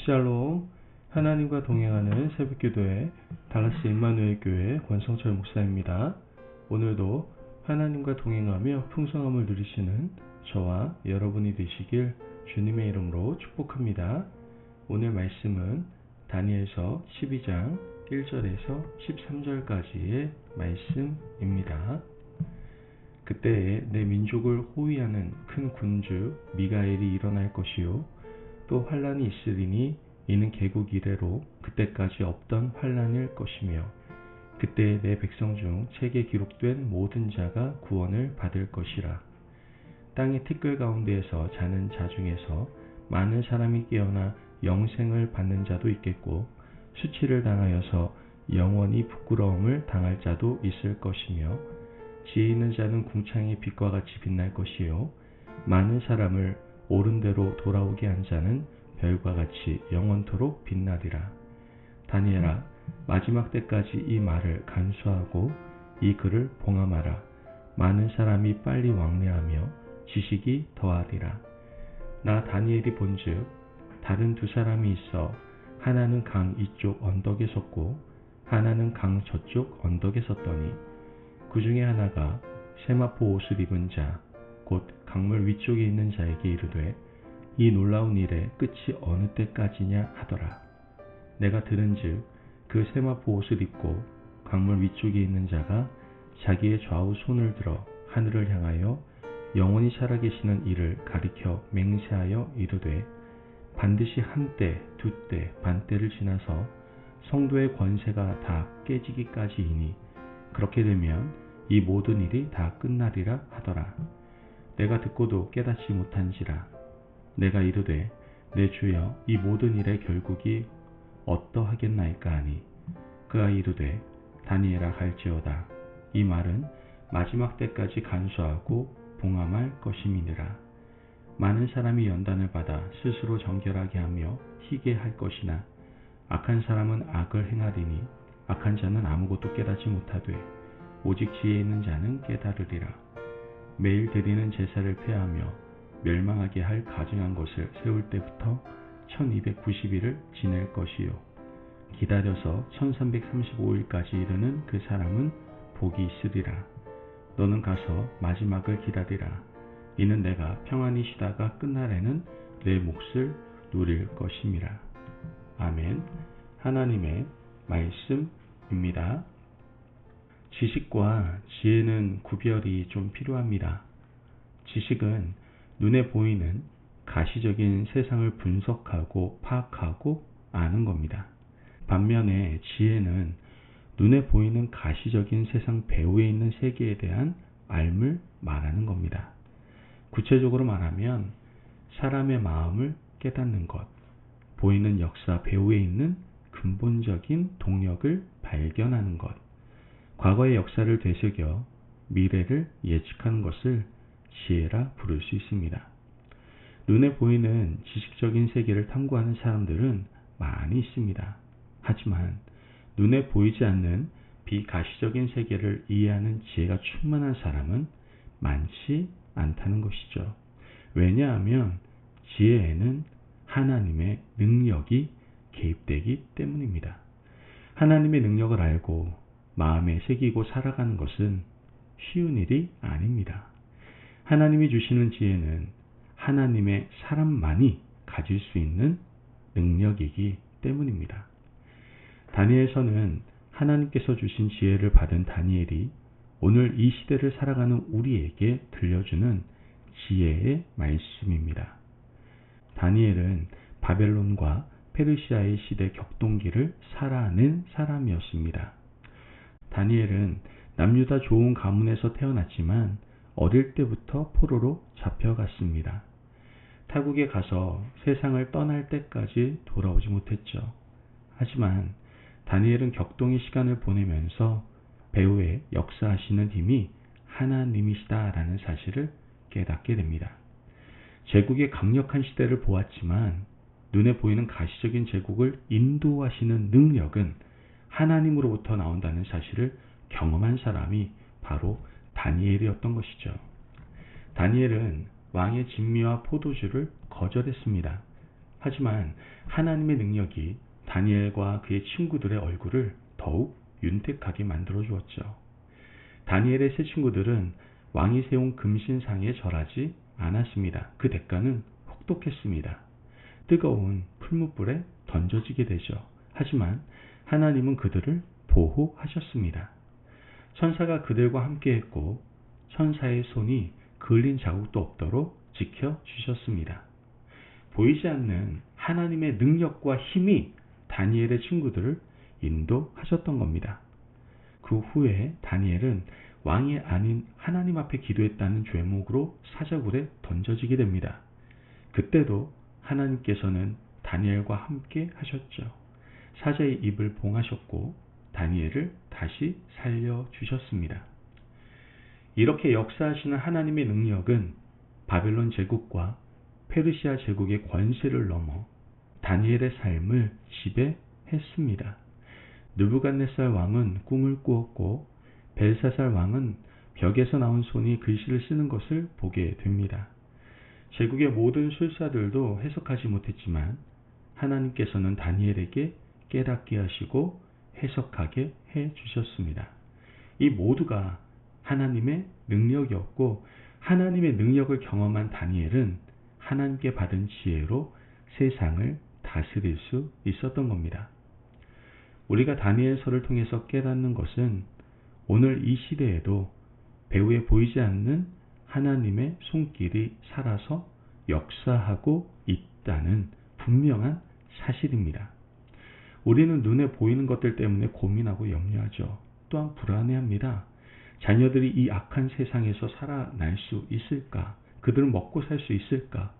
샬롬, 하나님과 동행하는 새벽기도회 달라스 임마누엘 교회 권성철 목사입니다. 오늘도 하나님과 동행하며 풍성함을 누리시는 저와 여러분이 되시길 주님의 이름으로 축복합니다. 오늘 말씀은 다니엘서 12장 1절에서 13절까지의 말씀입니다. 그때에 내 민족을 호위하는 큰 군주 미가엘이 일어날 것이요 또 환란이 있으리니 이는 개국 이래로 그때까지 없던 환란일 것이며 그때에 내 백성 중 책에 기록된 모든 자가 구원을 받을 것이라. 땅의 티끌 가운데에서 자는 자 중에서 많은 사람이 깨어나 영생을 받는 자도 있겠고 수치를 당하여서 영원히 부끄러움을 당할 자도 있을 것이며 지혜 있는 자는 궁창의 빛과 같이 빛날 것이요 많은 사람을 옳은 대로 돌아오게 한 자는 별과 같이 영원토록 빛나리라. 다니엘아, 마지막 때까지 이 말을 간수하고 이 글을 봉함하라. 많은 사람이 빨리 왕래하며 지식이 더하리라. 나 다니엘이 본즉 다른 두 사람이 있어 하나는 강 이쪽 언덕에 섰고 하나는 강 저쪽 언덕에 섰더니 그 중에 하나가 세마포 옷을 입은 자, 곧 강물 위쪽에 있는 자에게 이르되 이 놀라운 일의 끝이 어느 때까지냐 하더라. 내가 들은즉 그 세마포 옷을 입고 강물 위쪽에 있는 자가 자기의 좌우 손을 들어 하늘을 향하여 영원히 살아계시는 이를 가리켜 맹세하여 이르되 반드시 한때, 두때, 반때를 지나서 성도의 권세가 다 깨지기까지이니 그렇게 되면 이 모든 일이 다 끝나리라 하더라. 내가 듣고도 깨닫지 못한지라. 내가 이르되 내 주여 이 모든 일의 결국이 어떠하겠나이까 하니 그가 이르되 다니엘아 갈지어다. 이 말은 마지막 때까지 간수하고 봉함할 것임이니라. 많은 사람이 연단을 받아 스스로 정결하게 하며 희게 할 것이나 악한 사람은 악을 행하리니 악한 자는 아무것도 깨닫지 못하되 오직 지혜 있는 자는 깨달으리라. 매일 드리는 제사를 폐하며 멸망하게 할 가증한 것을 세울 때부터 1290일을 지낼 것이요 기다려서 1335일까지 이르는 그 사람은 복이 있으리라. 너는 가서 마지막을 기다리라. 이는 내가 평안히 쉬다가 끝날에는 내 몫을 누릴 것임이라. 아멘. 하나님의 말씀입니다. 지식과 지혜는 구별이 좀 필요합니다. 지식은 눈에 보이는 가시적인 세상을 분석하고 파악하고 아는 겁니다. 반면에 지혜는 눈에 보이는 가시적인 세상 배후에 있는 세계에 대한 알을 말하는 겁니다. 구체적으로 말하면 사람의 마음을 깨닫는 것, 보이는 역사 배후에 있는 근본적인 동력을 발견하는 것, 과거의 역사를 되새겨 미래를 예측하는 것을 지혜라 부를 수 있습니다. 눈에 보이는 지식적인 세계를 탐구하는 사람들은 많이 있습니다. 하지만 눈에 보이지 않는 비가시적인 세계를 이해하는 지혜가 충만한 사람은 많지 않다는 것이죠. 왜냐하면 지혜에는 하나님의 능력이 개입되기 때문입니다. 하나님의 능력을 알고 마음에 새기고 살아가는 것은 쉬운 일이 아닙니다. 하나님이 주시는 지혜는 하나님의 사람만이 가질 수 있는 능력이기 때문입니다. 다니엘서는 하나님께서 주신 지혜를 받은 다니엘이 오늘 이 시대를 살아가는 우리에게 들려주는 지혜의 말씀입니다. 다니엘은 바벨론과 페르시아의 시대 격동기를 살아낸 사람이었습니다. 다니엘은 남유다 좋은 가문에서 태어났지만 어릴 때부터 포로로 잡혀갔습니다. 타국에 가서 세상을 떠날 때까지 돌아오지 못했죠. 하지만 다니엘은 격동의 시간을 보내면서 배후에 역사하시는 힘이 하나님이시다라는 사실을 깨닫게 됩니다. 제국의 강력한 시대를 보았지만 눈에 보이는 가시적인 제국을 인도하시는 능력은 하나님으로부터 나온다는 사실을 경험한 사람이 바로 다니엘이었던 것이죠. 다니엘은 왕의 진미와 포도주를 거절했습니다. 하지만 하나님의 능력이 다니엘과 그의 친구들의 얼굴을 더욱 윤택하게 만들어 주었죠. 다니엘의 세 친구들은 왕이 세운 금신상에 절하지 않았습니다. 그 대가는 혹독했습니다. 뜨거운 풀무불에 던져지게 되죠. 하지만 하나님은 그들을 보호하셨습니다. 천사가 그들과 함께했고 천사의 손이 그을린 자국도 없도록 지켜주셨습니다. 보이지 않는 하나님의 능력과 힘이 다니엘의 친구들을 인도하셨던 겁니다. 그 후에 다니엘은 왕이 아닌 하나님 앞에 기도했다는 죄목으로 사자굴에 던져지게 됩니다. 그때도 하나님께서는 다니엘과 함께 하셨죠. 사자의 입을 봉하셨고 다니엘을 다시 살려주셨습니다. 이렇게 역사하시는 하나님의 능력은 바벨론 제국과 페르시아 제국의 권세를 넘어 다니엘의 삶을 지배했습니다. 느부갓네살 왕은 꿈을 꾸었고 벨사살 왕은 벽에서 나온 손이 글씨를 쓰는 것을 보게 됩니다. 제국의 모든 술사들도 해석하지 못했지만 하나님께서는 다니엘에게 깨닫게 하시고 해석하게 해주셨습니다. 이 모두가 하나님의 능력이었고 하나님의 능력을 경험한 다니엘은 하나님께 받은 지혜로 세상을 다스릴 수 있었던 겁니다. 우리가 다니엘서를 통해서 깨닫는 것은 오늘 이 시대에도 배후에 보이지 않는 하나님의 손길이 살아서 역사하고 있다는 분명한 사실입니다. 우리는 눈에 보이는 것들 때문에 고민하고 염려하죠. 또한 불안해합니다. 자녀들이 이 악한 세상에서 살아날 수 있을까? 그들은 먹고 살 수 있을까?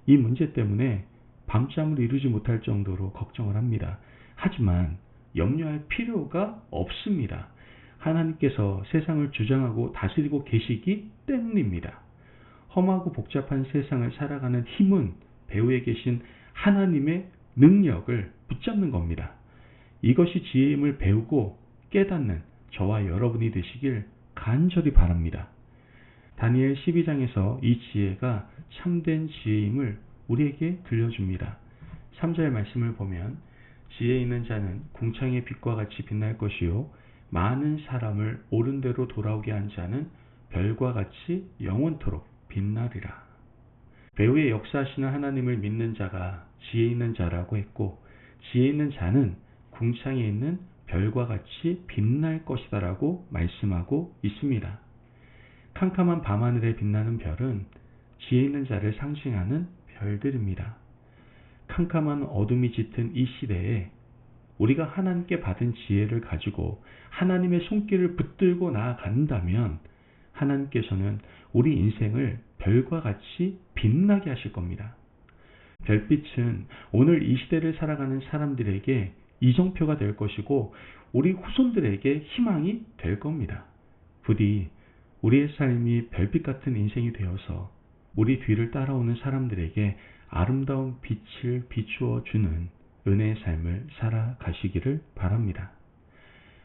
이 문제 때문에 밤잠을 이루지 못할 정도로 걱정을 합니다. 하지만 염려할 필요가 없습니다. 하나님께서 세상을 주장하고 다스리고 계시기 때문입니다. 험하고 복잡한 세상을 살아가는 힘은 배후에 계신 하나님의 능력을 붙잡는 겁니다. 이것이 지혜임을 배우고 깨닫는 저와 여러분이 되시길 간절히 바랍니다. 다니엘 12장에서 이 지혜가 참된 지혜임을 우리에게 들려줍니다. 3절 말씀을 보면 지혜 있는 자는 궁창의 빛과 같이 빛날 것이요 많은 사람을 옳은 대로 돌아오게 한 자는 별과 같이 영원토록 빛나리라. 배후에 역사하시는 하나님을 믿는 자가 지혜 있는 자라고 했고 지혜 있는 자는 궁창에 있는 별과 같이 빛날 것이다 라고 말씀하고 있습니다. 캄캄한 밤하늘에 빛나는 별은 지혜 있는 자를 상징하는 별들입니다. 캄캄한 어둠이 짙은 이 시대에 우리가 하나님께 받은 지혜를 가지고 하나님의 손길을 붙들고 나아간다면 하나님께서는 우리 인생을 별과 같이 빛나게 하실 겁니다. 별빛은 오늘 이 시대를 살아가는 사람들에게 이정표가 될 것이고 우리 후손들에게 희망이 될 겁니다. 부디 우리의 삶이 별빛 같은 인생이 되어서 우리 뒤를 따라오는 사람들에게 아름다운 빛을 비추어 주는 은혜의 삶을 살아가시기를 바랍니다.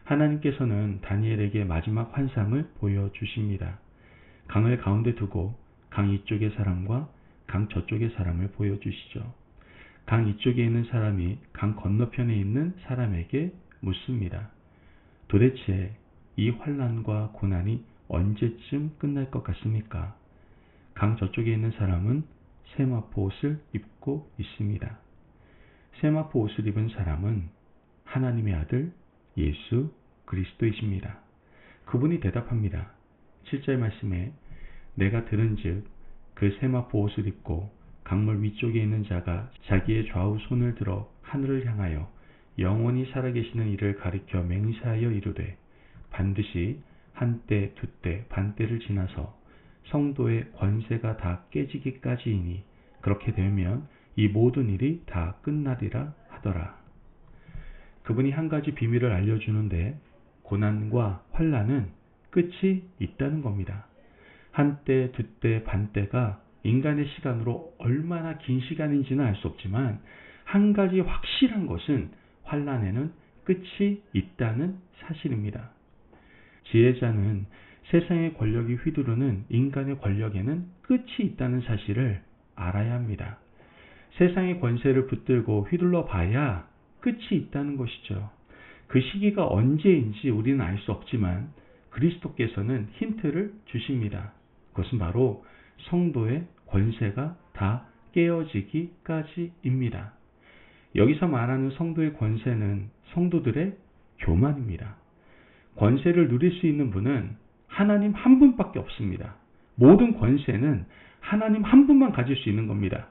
하나님께서는 다니엘에게 마지막 환상을 보여주십니다. 강을 가운데 두고 강 이쪽의 사람과 강 저쪽의 사람을 보여주시죠. 강 이쪽에 있는 사람이 강 건너편에 있는 사람에게 묻습니다. 도대체 이 환난과 고난이 언제쯤 끝날 것 같습니까? 강 저쪽에 있는 사람은 세마포 옷을 입고 있습니다. 세마포 옷을 입은 사람은 하나님의 아들 예수 그리스도이십니다. 그분이 대답합니다. 7절 말씀에 내가 들은즉 그 세마포 옷을 입고 강물 위쪽에 있는 자가 자기의 좌우 손을 들어 하늘을 향하여 영원히 살아계시는 이를 가리켜 맹세하여 이르되 반드시 한때 두때 반때를 지나서 성도의 권세가 다 깨지기까지이니 그렇게 되면 이 모든 일이 다 끝나리라 하더라. 그분이 한 가지 비밀을 알려주는데 고난과 환난은 끝이 있다는 겁니다. 한때, 두때, 반때가 인간의 시간으로 얼마나 긴 시간인지는 알 수 없지만 한 가지 확실한 것은 환난에는 끝이 있다는 사실입니다. 지혜자는 세상의 권력이 휘두르는 인간의 권력에는 끝이 있다는 사실을 알아야 합니다. 세상의 권세를 붙들고 휘둘러 봐야 끝이 있다는 것이죠. 그 시기가 언제인지 우리는 알 수 없지만 그리스도께서는 힌트를 주십니다. 그것은 바로 성도의 권세가 다 깨어지기까지입니다. 여기서 말하는 성도의 권세는 성도들의 교만입니다. 권세를 누릴 수 있는 분은 하나님 한 분밖에 없습니다. 모든 권세는 하나님 한 분만 가질 수 있는 겁니다.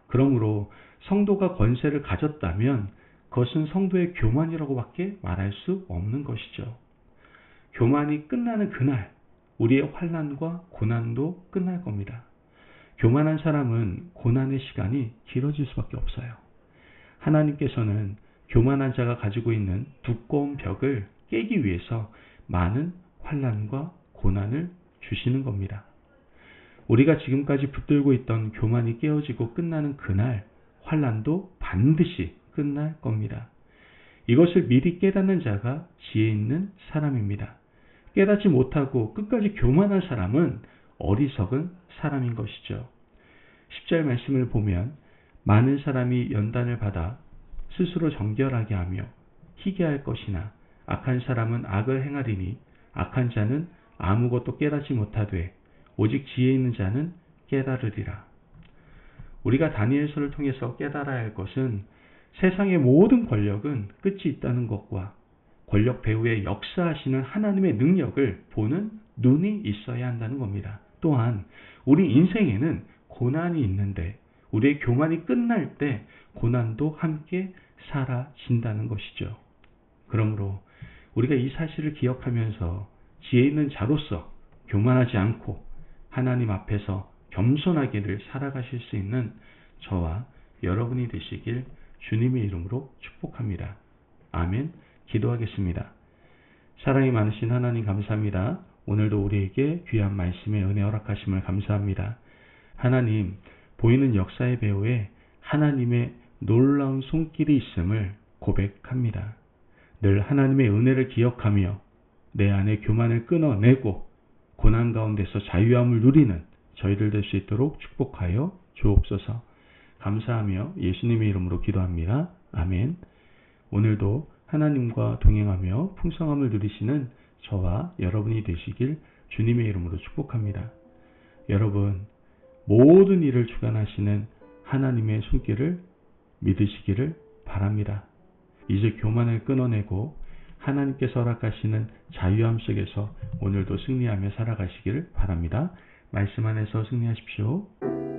그러므로 성도가 권세를 가졌다면 그것은 성도의 교만이라고밖에 말할 수 없는 것이죠. 교만이 끝나는 그날 우리의 환난과 고난도 끝날 겁니다. 교만한 사람은 고난의 시간이 길어질 수밖에 없어요. 하나님께서는 교만한 자가 가지고 있는 두꺼운 벽을 깨기 위해서 많은 환난과 고난을 주시는 겁니다. 우리가 지금까지 붙들고 있던 교만이 깨어지고 끝나는 그날 환난도 반드시 끝날 겁니다. 이것을 미리 깨닫는 자가 지혜 있는 사람입니다. 깨닫지 못하고 끝까지 교만한 사람은 어리석은 사람인 것이죠. 10절 말씀을 보면 많은 사람이 연단을 받아 스스로 정결하게 하며 희게 할 것이나 악한 사람은 악을 행하리니 악한 자는 아무것도 깨닫지 못하되 오직 지혜 있는 자는 깨달으리라. 우리가 다니엘서를 통해서 깨달아야 할 것은 세상의 모든 권력은 끝이 있다는 것과 권력 배후에 역사하시는 하나님의 능력을 보는 눈이 있어야 한다는 겁니다. 또한 우리 인생에는 고난이 있는데 우리의 교만이 끝날 때 고난도 함께 사라진다는 것이죠. 그러므로 우리가 이 사실을 기억하면서 지혜 있는 자로서 교만하지 않고 하나님 앞에서 겸손하게를 살아가실 수 있는 저와 여러분이 되시길 주님의 이름으로 축복합니다. 아멘. 기도하겠습니다. 사랑이 많으신 하나님 감사합니다. 오늘도 우리에게 귀한 말씀의 은혜 허락하심을 감사합니다. 하나님, 보이는 역사의 배후에 하나님의 놀라운 손길이 있음을 고백합니다. 늘 하나님의 은혜를 기억하며 내 안에 교만을 끊어내고 고난 가운데서 자유함을 누리는 저희들 될 수 있도록 축복하여 주옵소서. 감사하며 예수님의 이름으로 기도합니다. 아멘. 오늘도 하나님과 동행하며 풍성함을 누리시는 저와 여러분이 되시길 주님의 이름으로 축복합니다. 여러분, 모든 일을 주관하시는 하나님의 손길을 믿으시기를 바랍니다. 이제 교만을 끊어내고 하나님께서 허락하시는 자유함 속에서 오늘도 승리하며 살아가시기를 바랍니다. 말씀 안에서 승리하십시오.